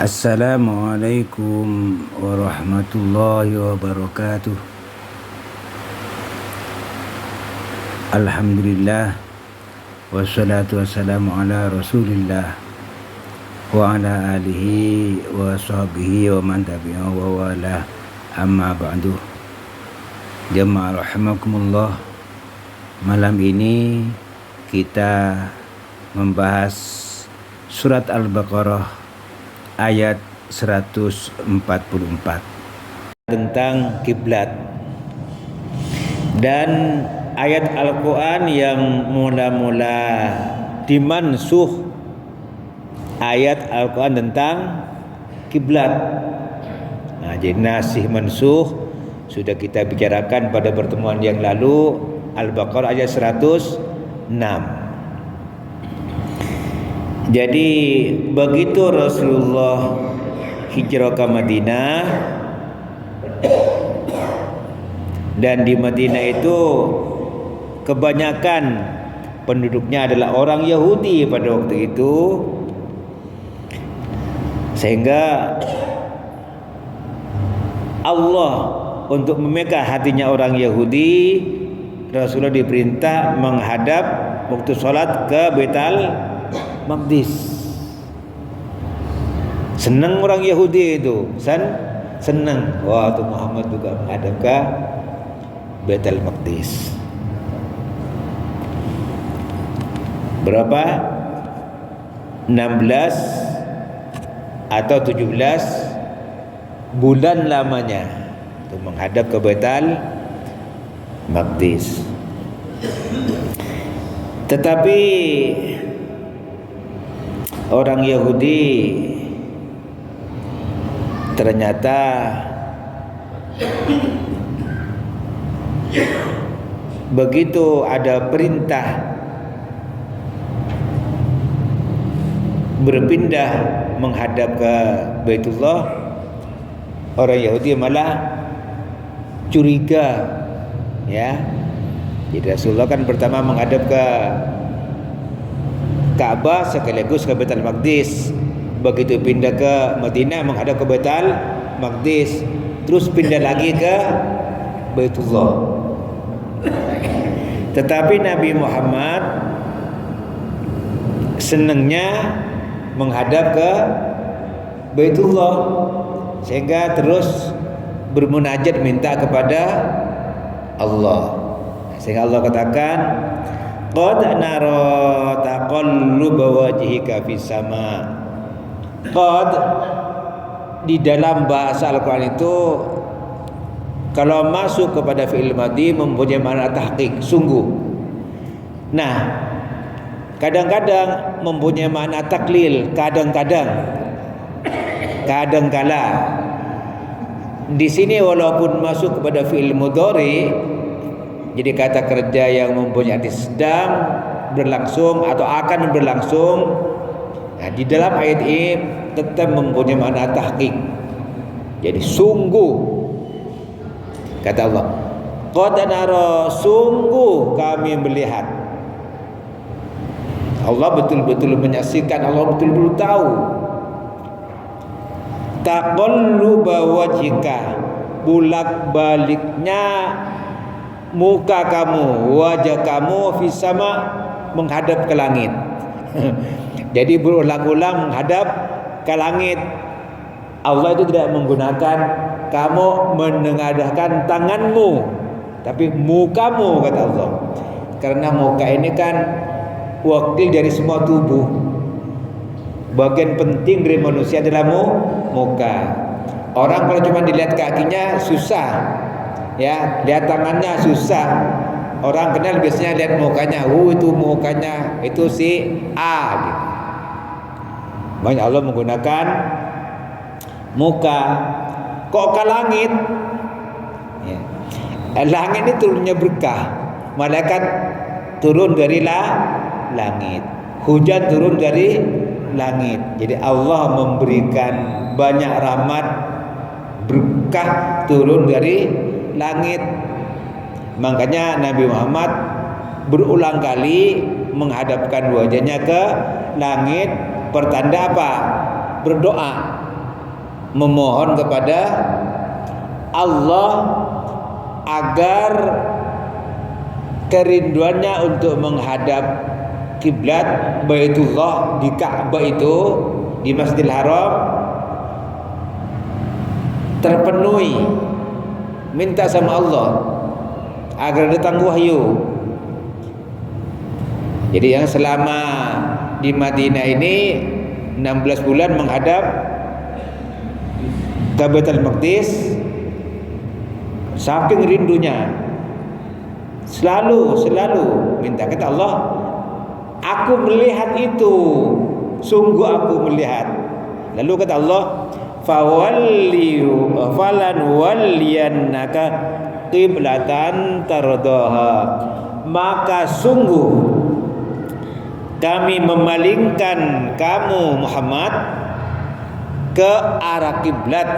Assalamualaikum warahmatullahi wabarakatuh. Alhamdulillah wassalatu wassalamu ala rasulillah wa ala alihi wa sahbihi wa man tabi'ahu wa wala, amma ba'du. Jamaah rahimakumullah, malam ini kita membahas surat Al-Baqarah ayat 144 tentang kiblat, dan ayat Al-Quran yang mula-mula dimansuh ayat Al-Quran tentang kiblat. Nah, jadi nasih mansuh sudah kita bicarakan pada pertemuan yang lalu, Al-Baqarah ayat 106. Jadi begitu Rasulullah hijrah ke Madinah, dan di Madinah itu kebanyakan penduduknya adalah orang Yahudi pada waktu itu, sehingga Allah untuk memikat hatinya orang Yahudi, Rasulullah diperintah menghadap waktu sholat ke Baitul Maqdis. Senang orang Yahudi itu, senang. Wah, tuh Muhammad juga menghadap ke Baitul Maqdis. Berapa? 16 atau 17 bulan lamanya untuk menghadap ke Baitul Maqdis. Tetapi orang Yahudi ternyata begitu ada perintah berpindah menghadap ke Baitullah, orang Yahudi malah curiga, ya. Jadi Rasulullah kan pertama menghadap ke Ka'bah sekaligus ke Baitul Maqdis. Begitu pindah ke Madinah menghadap ke Baitul Maqdis, terus pindah lagi ke Baitullah. Tetapi Nabi Muhammad senangnya menghadap ke Baitullah, sehingga terus bermunajat minta kepada Allah. Sehingga Allah katakan, qad nara taqalluba wajhika fis sama. Qad di dalam bahasa Al-Quran itu kalau masuk kepada fi'il madhi mempunyai makna tahqiq, sungguh. Nah, kadang-kadang mempunyai makna taklil, kadang-kala. Di sini walaupun masuk kepada fi'il mudhari, jadi kata kerja yang mempunyai arti sedang, berlangsung atau akan berlangsung. Nah, di dalam ayat ini tetap mempunyai makna tahqiq. Jadi sungguh, kata Allah, qad nara, sungguh kami melihat. Allah betul-betul menyaksikan, Allah betul-betul tahu. Taqalluba wajhika, bolak-baliknya muka kamu, wajah kamu fis sama, menghadap ke langit. Jadi berulang-ulang menghadap ke langit. Allah itu tidak menggunakan kamu menengadahkan tanganmu, tapi mukamu, kata Allah. Karena muka ini kan wakil dari semua tubuh. Bagian penting dari manusia adalah muka. Orang kalau cuma dilihat kakinya susah, ya, lihat tangannya susah. Orang kenal biasanya lihat mukanya. Itu mukanya, itu si A gitu. Makanya Allah menggunakan muka. Kok ke langit? Ya. Langit ini turunnya berkah. Malaikat turun dari langit. Hujan turun dari langit. Jadi Allah memberikan banyak rahmat, berkah turun dari langit. Makanya Nabi Muhammad berulang kali menghadapkan wajahnya ke langit, pertanda apa? Berdoa. memohon kepada Allah agar kerinduannya untuk menghadap kiblat Baitullah di Ka'bah itu, di Masjidil Haram, terpenuhi. Minta sama Allah agar datang wahyu. Jadi yang selama di Madinah ini 16 bulan menghadap ke Baitul Maqdis, saking rindunya selalu minta, kata Allah, aku melihat itu, sungguh aku melihat. Lalu kata Allah, falan walliyannaka qiblatan tardaha, maka sungguh kami memalingkan kamu Muhammad ke arah kiblat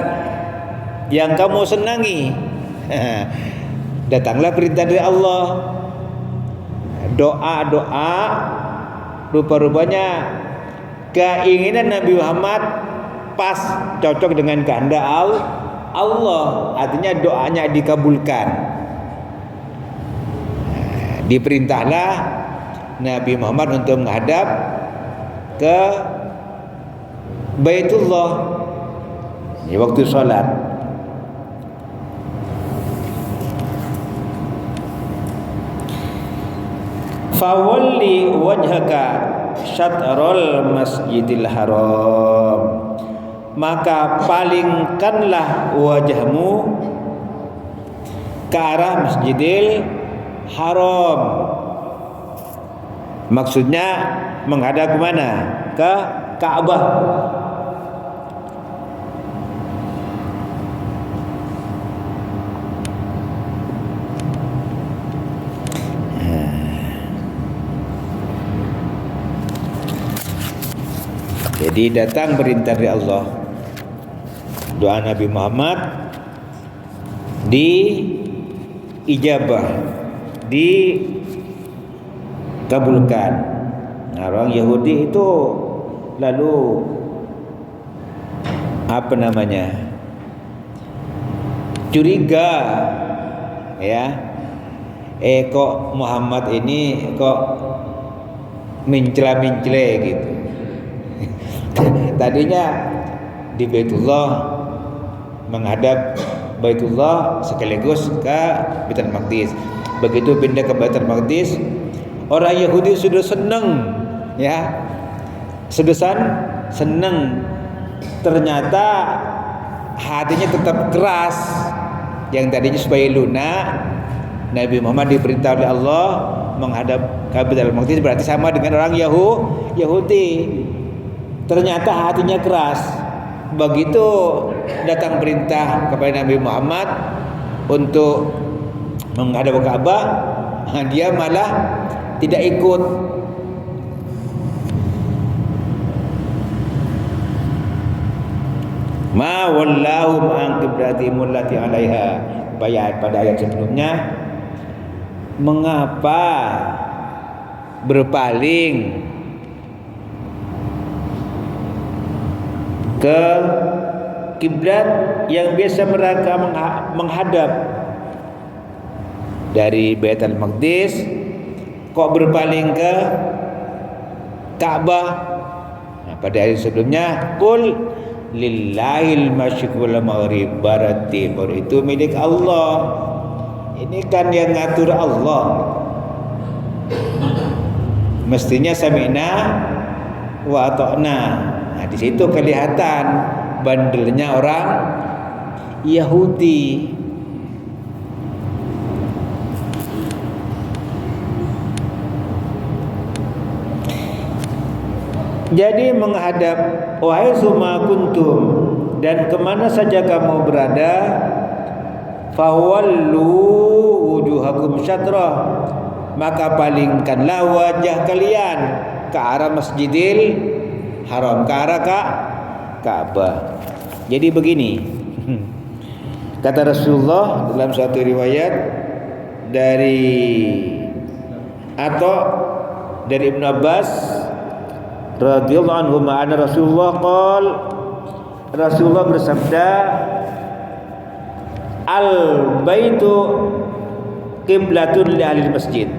yang kamu senangi. Datanglah perintah dari Allah, doa rupa-rupanya keinginan Nabi Muhammad pas cocok dengan kehendak Allah, artinya doanya dikabulkan. Diperintahlah Nabi Muhammad untuk menghadap ke Baitullah di waktu sholat. Fawalli wajhaka syatrul masjidil haram, maka palingkanlah wajahmu ke arah Masjidil Haram. Maksudnya menghadap ke mana? Ke Ka'bah. Jadi datang perintah dari Allah, doa Nabi Muhammad diijabah, dikabulkan. Nah, orang Yahudi itu lalu apa namanya, curiga, ya, kok Muhammad ini kok mencela-mencela gitu. Tadinya di Baitullah, menghadap Baitullah sekaligus ke Baitul Maqdis. Begitu pindah ke Baitul Maqdis, orang Yahudi sudah senang, ya, sudah senang. Ternyata hatinya tetap keras. Yang tadinya supaya lunak, Nabi Muhammad diperintah oleh Allah menghadap ke Baitul Maqdis, berarti sama dengan orang Yahudi. Ternyata hatinya keras. Begitu datang perintah kepada Nabi Muhammad untuk menghadap Ka'bah, dia malah tidak ikut. Ma wallahu an qiblatihim allati 'alaiha, pada ayat sebelumnya, mengapa berpaling ke kiblat yang biasa mereka menghadap dari Baitul Maqdis, kok berpaling ke Ka'bah? Nah, pada ayat sebelumnya, qul lillahil masyriq wal maghrib, barat timur itu milik Allah. Ini kan yang ngatur Allah. Mestinya sami'na wa ata'na. Nah, di situ kelihatan bandelnya orang Yahudi. Jadi menghadap wahai suma kuntum, dan kemana saja kamu berada, fawallu wujuhakum syatrah, maka palingkanlah wajah kalian ke arah Masjidil Haram, ke arah Ka'bah. Jadi begini, kata Rasulullah dalam satu riwayat dari Ibnu Abbas radhiyallahu anhu, anna Rasulullah qala Rasulullah bersabda, al baitu qiblatun li ahli masjid.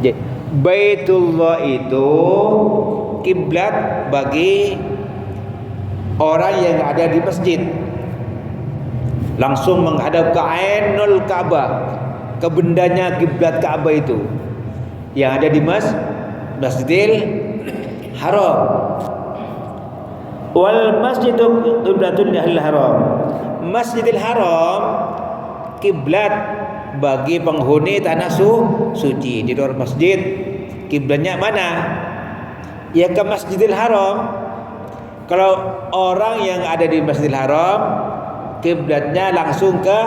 Jadi, Baitullah itu kiblat bagi orang yang ada di masjid, langsung menghadap ke Ainul Ka'bah, ke bendanya kiblat Ka'bah itu yang ada di Masjidil Haram. Wal masjidu qiblatun li ahli haram. Masjidil Haram kiblat bagi penghuni tanah suci. Di luar masjid kiblatnya mana? Ya ke Masjidil Haram. Kalau orang yang ada di Masjidil Haram, kiblatnya langsung ke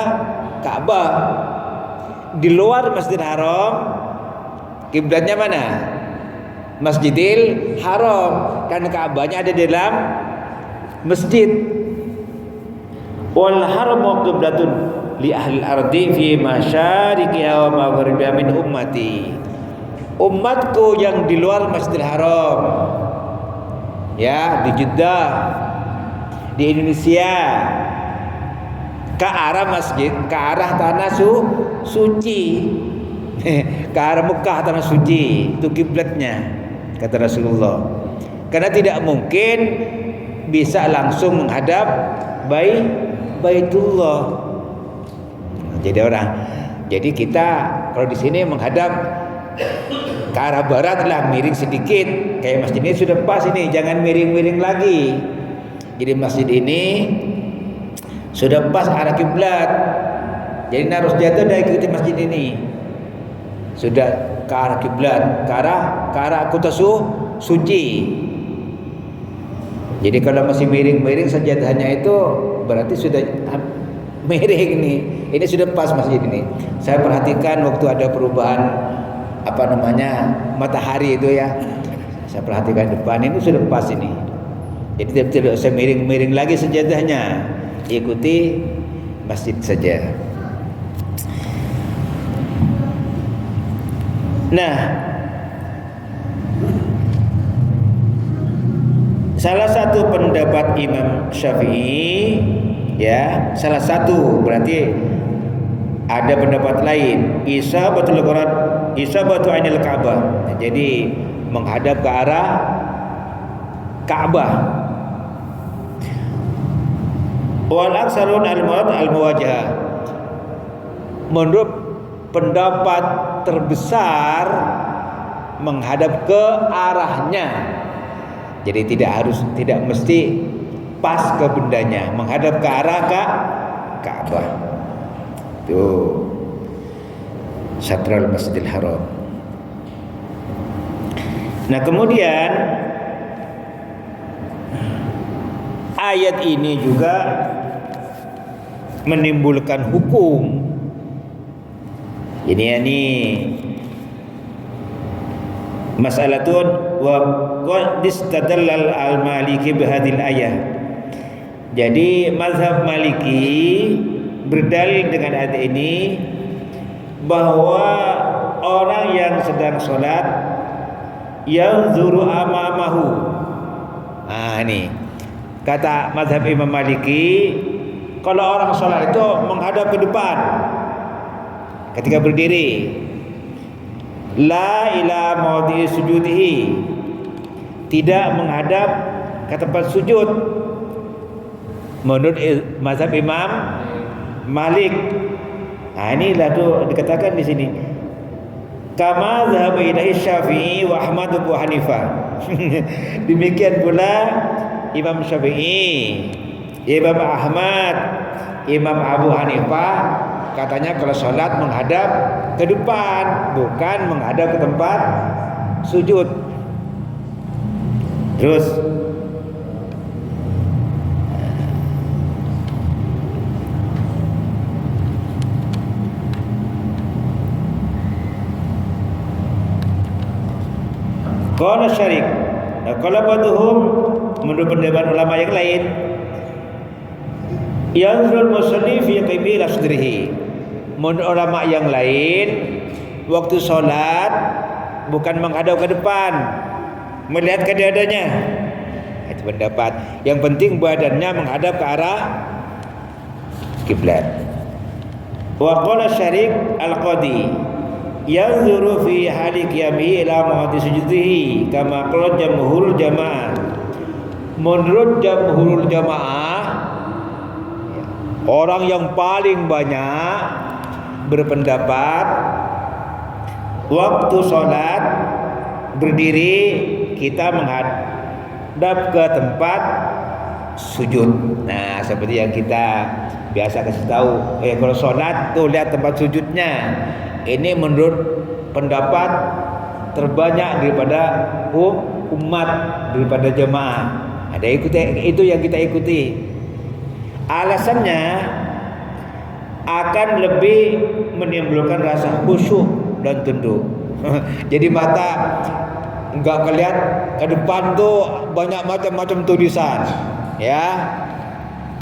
Ka'bah. Di luar Masjidil Haram, kiblatnya mana? Masjidil Haram. Kan Ka'bahnya ada di dalam masjid. Wal haramu qiblatun li ahli ardi fi masyariqiha wa magharibiha min ummati. Umatku yang di luar Masjidil Haram, ya, di Jeddah, di Indonesia, ke arah masjid, ke arah tanah suci, ke arah Mekah tanah suci, itu kiblatnya, kata Rasulullah. Karena tidak mungkin bisa langsung menghadap Baitullah. Jadi kita kalau di sini menghadap ke arah barat lah, miring sedikit. Kayak masjid ini sudah pas ini, jangan miring-miring lagi. Jadi masjid ini sudah pas arah kiblat. Jadi harus jatuh dari ikuti masjid ini. Sudah ke arah kiblat, ke arah kota suci. Jadi kalau masih miring-miring sajadahnya itu berarti sudah miring nih. Ini sudah pas masjid ini. Saya perhatikan waktu ada perubahan matahari itu ya. Saya perhatikan depan ini sudah pas ini. Jadi tidak usah miring-miring lagi sajadahnya. Ikuti masjid saja. Nah, salah satu pendapat Imam Syafi'i, ya, salah satu berarti ada pendapat lain, isabatu ainil Ka'bah. Jadi menghadap ke arah Ka'bah. Wal aksarun al-murad al-muwajah. Menurut pendapat terbesar menghadap ke arahnya. Jadi tidak mesti pas ke bendanya, menghadap ke arah Ka'bah. Tuh. Satral Masjidil Haram. Nah, kemudian ayat ini juga menimbulkan hukum. Ini masalatun wa qad istadallal al-Maliki bihadil ayah. Jadi mazhab Maliki berdalil dengan ayat ini bahwa orang yang sedang sholat yanzuru amamahu. Ini kata mazhab Imam Maliki, kalau orang sholat itu menghadap ke depan ketika berdiri, la ila maudhi sujudihi, tidak menghadap ke tempat sujud. Menurut mazhab Imam Malik. Inilah tuh dikatakan di sini. Kama dhahaba ilaihi Syafi'i wa Ahmad wa Hanifah. Demikian pula Imam Syafi'i, Imam Ahmad, Imam Abu Hanifah katanya kalau sholat menghadap ke depan, bukan menghadap ke tempat sujud. Terus qala Syarik, qala ba'dhum, menurut pendapat ulama yang lain, yanzurul musalli fi qibla sadrihi. Menurut ulama yang lain, waktu sholat bukan menghadap ke depan, melihat ke dadanya. Itu pendapat. Yang penting badannya menghadap ke arah kiblat. Wa qala Syarif Al-Qadi yanzuru fi hali qiyamihi ila mawdi sujudihi kama qala jamhurul jamaah. Menurut jamhurul jamaah, orang yang paling banyak berpendapat waktu sholat berdiri kita menghadap ke tempat sujud. Nah, seperti yang kita biasa kasih tahu, kalau sholat tuh lihat tempat sujudnya. Ini menurut pendapat terbanyak daripada umat, daripada jemaah. Ada itu yang kita ikuti. Alasannya akan lebih menimbulkan rasa khusyuk dan tunduk. Jadi mata enggak kelihatan, ke depan tuh banyak macam-macam tulisan, ya.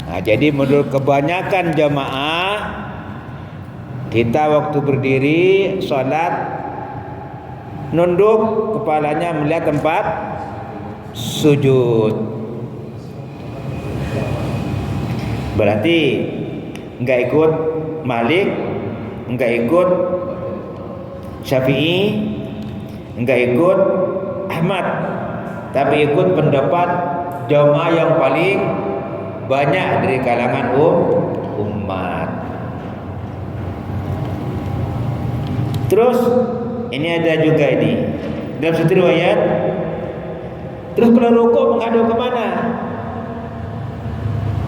Nah, jadi menurut kebanyakan jamaah, kita waktu berdiri sholat nunduk, kepalanya melihat tempat sujud. Berarti enggak ikut Malik, enggak ikut Syafi'i, enggak ikut Ahmad, tapi ikut pendapat jamaah yang paling banyak dari kalangan umat. Terus ini ada juga ini dalam satu riwayat. Terus kalau rukuk menghadap ke mana?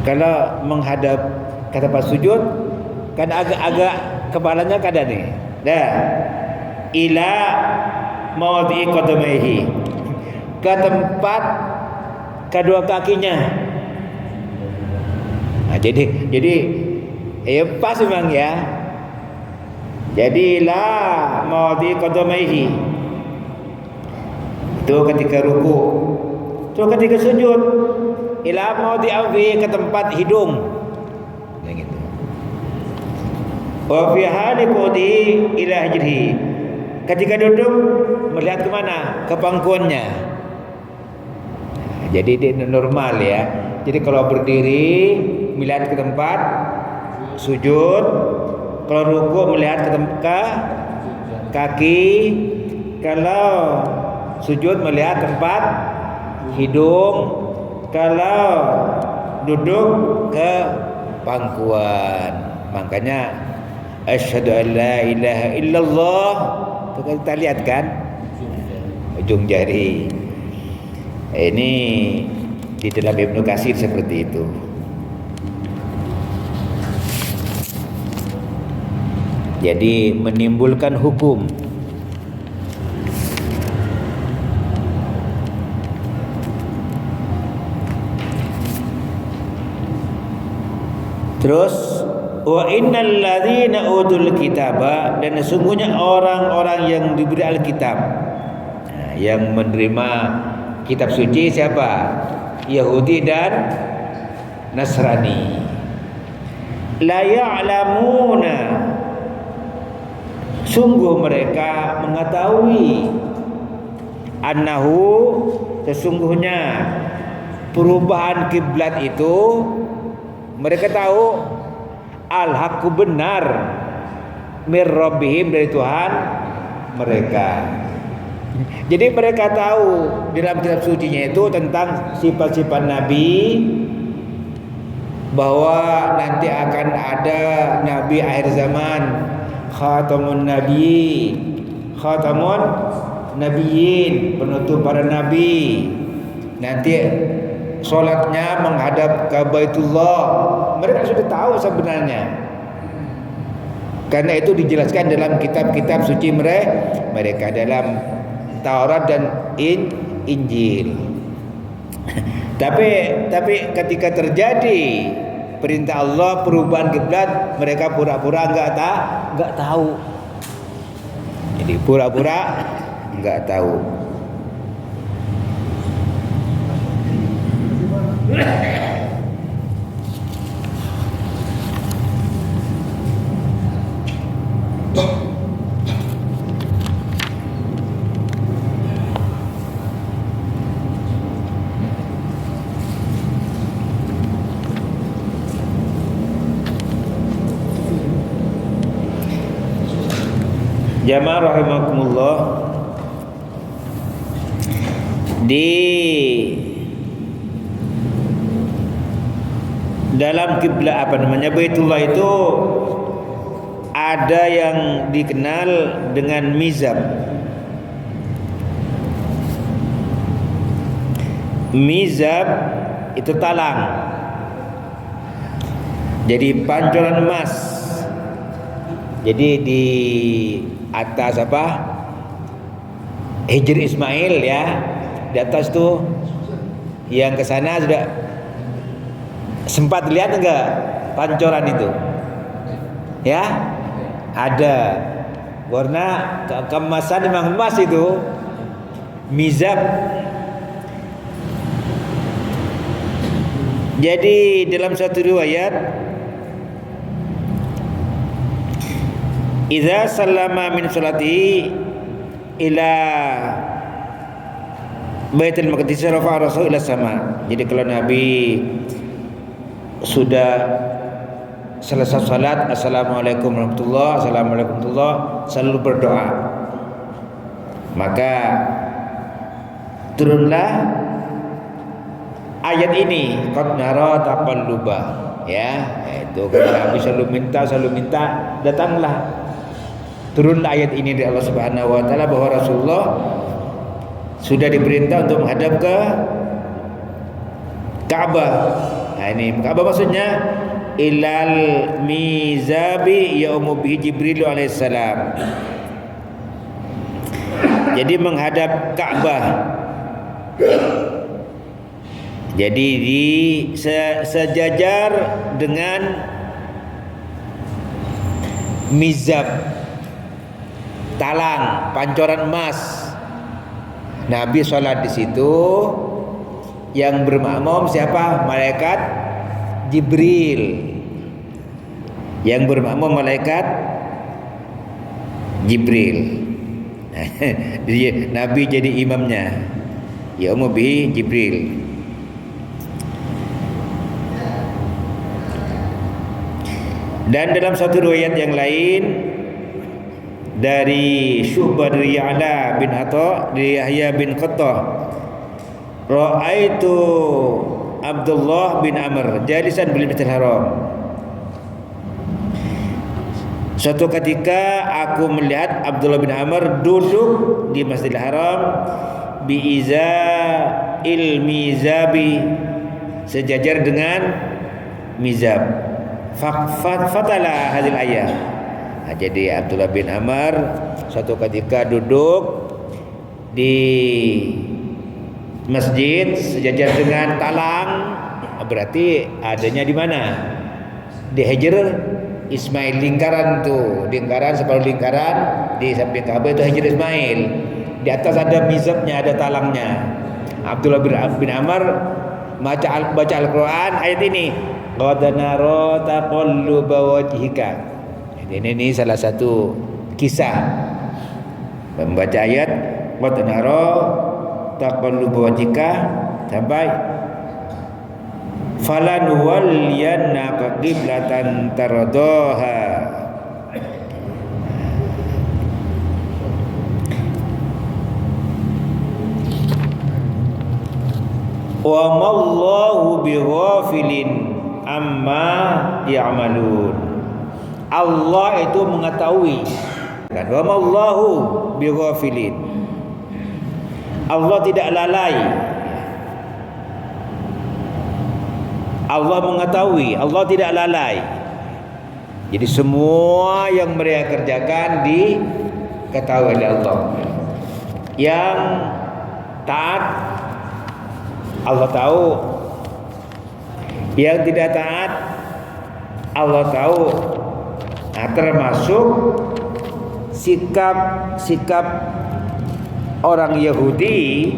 Kalau menghadap ke tempat sujud kan agak-agak kepalanya kada nih. Dah. Ila mawdi'i qadamaihi, ke tempat kedua kakinya. Nah, jadi pas memang ya. Jadi ila mawdi'i qadamaihi itu ketika ruku. Terus ketika sujud ila mawdi'i ke tempat hidung. Yang gitu. Wa fi hali qudi ila hijrihi. Ketika duduk melihat ke mana? Ke pangkuannya. Jadi dia normal ya. Jadi kalau berdiri melihat ke tempat sujud, kalau ruku melihat ke kaki, kalau sujud melihat tempat hidung, kalau duduk ke pangkuan. Makanya asyhadu an la ilaha illallah itu kita lihat kan ujung jari. Ini di dalam Ibnu Katsir seperti itu. Jadi menimbulkan hukum. Terus wa innal ladzina utul kitaba, dan sesungguhnya orang-orang yang diberi Alkitab, nah, yang menerima kitab suci siapa? Yahudi dan Nasrani. La ya'lamuna, sungguh mereka mengetahui, annahu, sesungguhnya perubahan kiblat itu mereka tahu al-haqqu benar mir rabbihim, dari Tuhan mereka. Jadi mereka tahu dalam kitab sucinya itu tentang sifat-sifat Nabi, bahwa nanti akan ada Nabi akhir zaman, khatamun nabi, khatamun nabiyyin, penutup para nabi. Nanti solatnya menghadap ke Baitullah. Mereka sudah tahu sebenarnya, karena itu dijelaskan dalam kitab-kitab suci mereka dalam Taurat dan Injil. Tapi ketika terjadi perintah Allah perubahan kiblat, mereka pura-pura enggak tahu. Jadi pura-pura enggak tahu. Jamaah rahimakumullah, di dalam kiblat Baitullah itu ada yang dikenal dengan mizab. Mizab itu talang. Jadi pancoran emas. Jadi di atas Hijr Ismail ya, di atas tuh yang ke sana sudah sempat lihat enggak pancoran itu? Ya, ada warna kemasan memang emas itu, mizab. Jadi dalam satu riwayat, idza sallama min salatihi ila Baitul Maqdis rafa'a rasul ila sama. Jadi kalau Nabi sudah selesai salat, assalamualaikum warahmatullahi, assalamualaikum warahmatullahi, selalu berdoa. Maka turunlah ayat ini, qad nara taqalluba, ya, itu kalau Nabi selalu minta, datanglah turunlah ayat ini dari Allah Subhanahu wa taala bahwa Rasulullah sudah diperintah untuk menghadap ke Ka'bah. Nah, ini Ka'bah maksudnya ilal mizabi yaumu bihi Jibril alaihissalam. Jadi menghadap Ka'bah. Jadi sejajar dengan mizab, talang, pancoran emas. Nabi sholat di situ, yang bermakmum siapa? Malaikat Jibril. Yang bermakmum malaikat Jibril. Jadi Nabi jadi imamnya. Ya bi Jibril. Dan dalam satu riwayat yang lain dari Syu'bah dari Ya'la bin Atha dari Yahya bin Qattah, ra'aitu Abdullah bin Amr jalisan bil Masjidil Haram. Suatu ketika aku melihat Abdullah bin Amr duduk di Masjidil Haram biiza mizabi, sejajar dengan mizab. Fatala hadil ayat. Nah, jadi Abdullah bin Amr suatu ketika duduk di masjid sejajar dengan talang, berarti adanya di mana? Di Hijr Ismail, lingkaran tuh, lingkaran separuh lingkaran di samping Ka'bah itu Hijr Ismail. Di atas ada mizabnya, ada talangnya. Abdullah bin Amr baca Al-Quran ayat ini, qad nara taqalluba wajhika. Ini salah satu kisah membaca ayat qad nara taqalluba wajhika sampai falanuwalliyannaka qiblatan tardaha. Wa mallahu bighafilin amma ya'malun. Allah itu mengetahui. Wa mallahu bighafilin. Allah tidak lalai. Allah mengetahui, Allah tidak lalai. Jadi semua yang mereka kerjakan diketahui oleh Allah. Yang taat Allah tahu, yang tidak taat Allah tahu. Nah, termasuk sikap orang Yahudi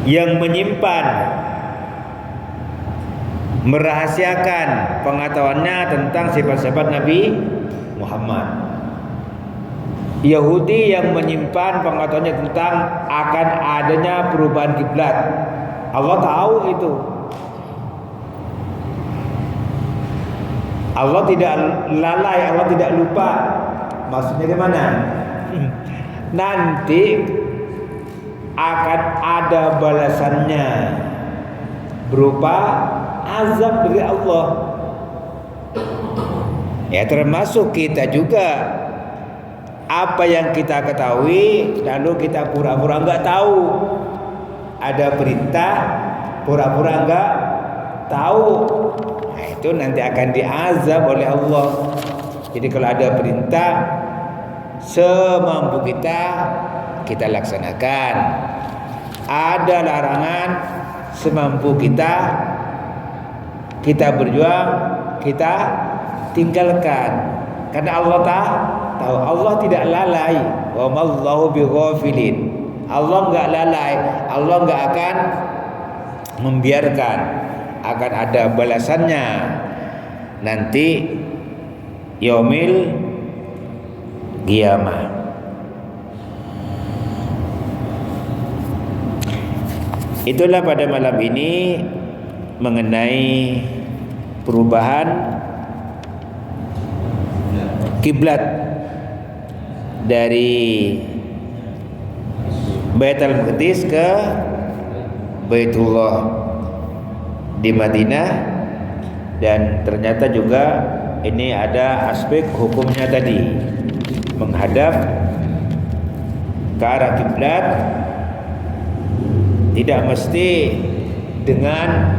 yang menyimpan, merahasiakan pengetahuannya tentang sifat-sifat Nabi Muhammad. Yahudi yang menyimpan pengetahuannya tentang akan adanya perubahan kiblat. Allah tahu itu. Allah tidak lalai, Allah tidak lupa. Maksudnya gimana? Nanti akan ada balasannya berupa azab dari Allah. Ya, termasuk kita juga, apa yang kita ketahui lalu kita pura-pura enggak tahu. Ada perintah pura-pura enggak tahu. Nah, itu nanti akan diazab oleh Allah. Jadi kalau ada perintah semampu kita laksanakan. Ada larangan semampu kita berjuang, kita tinggalkan. Karena Allah tahu, Allah tidak lalai. Wa mallahu bighafilin. Allah enggak lalai, Allah enggak akan membiarkan, akan ada balasannya nanti yaumil qiyamah. Itulah pada malam ini mengenai perubahan kiblat dari Baitul Maqdis ke Baitullah di Madinah, dan ternyata juga ini ada aspek hukumnya tadi, menghadap ke arah kiblat tidak mesti dengan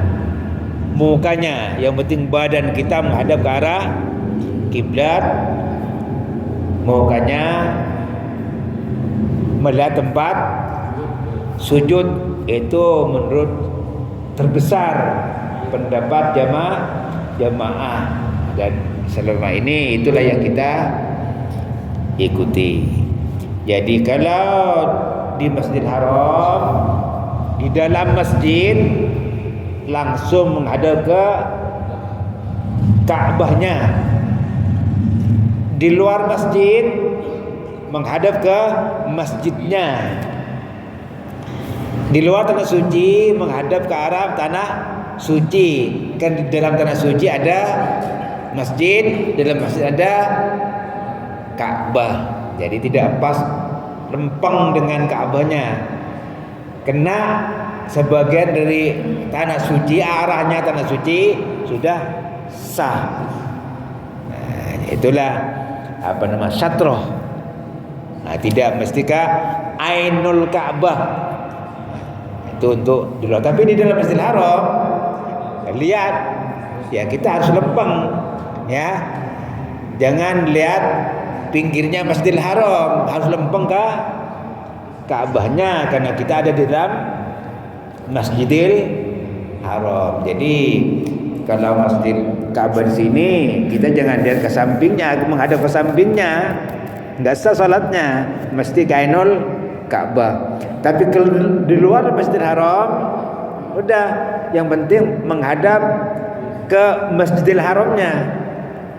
mukanya, yang penting badan kita menghadap ke arah kiblat, mukanya melihat tempat sujud. Itu menurut terbesar pendapat jamaah, dan selama ini itulah yang kita ikuti. Jadi kalau di Masjidil Haram, di dalam masjid langsung menghadap ke Ka'bahnya, di luar masjid menghadap ke masjidnya, di luar tanah suci menghadap ke arah tanah suci. Kan di dalam tanah suci ada masjid, dalam masjid ada Ka'bah. Jadi tidak pas lempeng dengan Ka'bahnya, kena sebagian dari tanah suci, arahnya tanah suci sudah sah. Nah, itulah apa nama syatroh. Nah, tidak mestikah ainul Ka'bah itu untuk di luar, tapi di dalam Masjidil Haram lihat ya, kita harus lempeng ya, jangan lihat pinggirnya Masjidil Haram, harus lempeng ke Ka'bahnya, karena kita ada di dalam Masjidil Haram. Jadi kalau Masjid Ka'bah di sini, kita jangan lihat ke sampingnya, menghadap ke sampingnya, enggak sah salatnya, mesti ke ainul Ka'bah. Tapi kalau di luar Masjidil Haram, udah yang penting menghadap ke Masjidil Haramnya,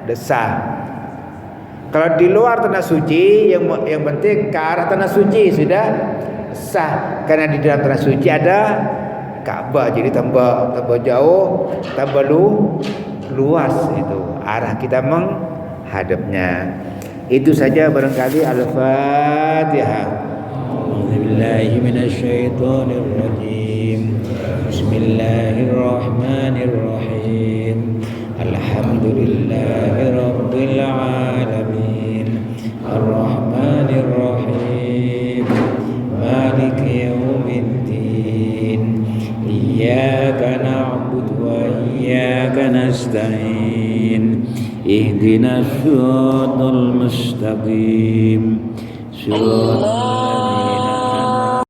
udah sah. Kalau di luar tanah suci, yang penting ke arah tanah suci sudah sah, karena di dalam tanah suci ada Ka'bah. Jadi tambah jauh, tambah luas itu arah kita menghadapnya. Itu saja barangkali. Al-Fatihah. A'udzubillahi minasyaitonir rajim. Bismillahirrahmanirrahim. Alhamdulillahi rabbil alamin. Ar-Rahmanir Rahim. Maliki yaumiddin. Iyyaka na'budu wa iyyaka nasta'in. Ihdinas siratal mustaqim. Shiratal